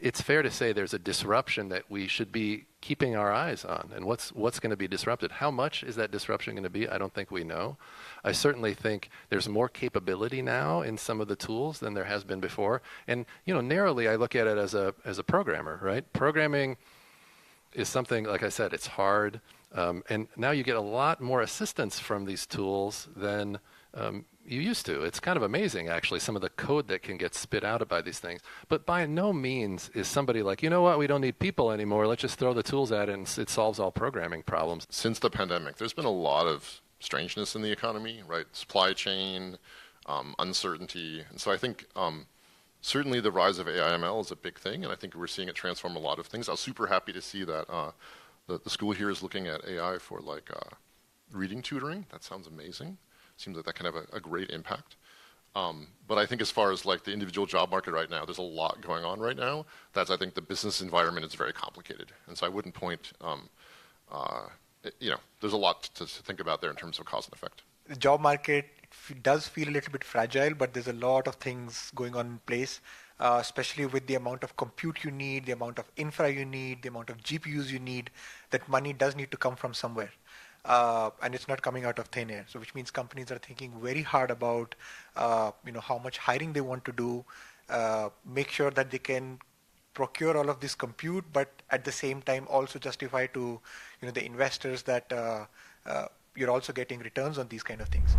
it's fair to say there's a disruption that we should be keeping our eyes on. And what's going to be disrupted? How much is that disruption going to be? I don't think we know. I certainly think there's more capability now in some of the tools than there has been before. And narrowly, I look at it as a programmer, right? Programming is something, like I said, it's hard. And now you get a lot more assistance from these tools than you used to. It's kind of amazing, actually, some of the code that can get spit out by these things. But by no means is somebody like, you know what, we don't need people anymore. Let's just throw the tools at it and it solves all programming problems. Since the pandemic, there's been a lot of strangeness in the economy, right? Supply chain, uncertainty. And so I think certainly the rise of AI/ML is a big thing, and I think we're seeing it transform a lot of things. I was super happy to see that the school here is looking at AI for reading tutoring. That sounds amazing. Seems like that can have a great impact. But I think as far as the individual job market right now, there's a lot going on right now. I think the business environment is very complicated. And so I wouldn't point, there's a lot to think about there in terms of cause and effect. The job market does feel a little bit fragile, but there's a lot of things going on in place, especially with the amount of compute you need, the amount of infra you need, the amount of GPUs you need. That money does need to come from somewhere. And it's not coming out of thin air. So which means companies are thinking very hard about, how much hiring they want to do, make sure that they can procure all of this compute, but at the same time also justify to, the investors that you're also getting returns on these kind of things.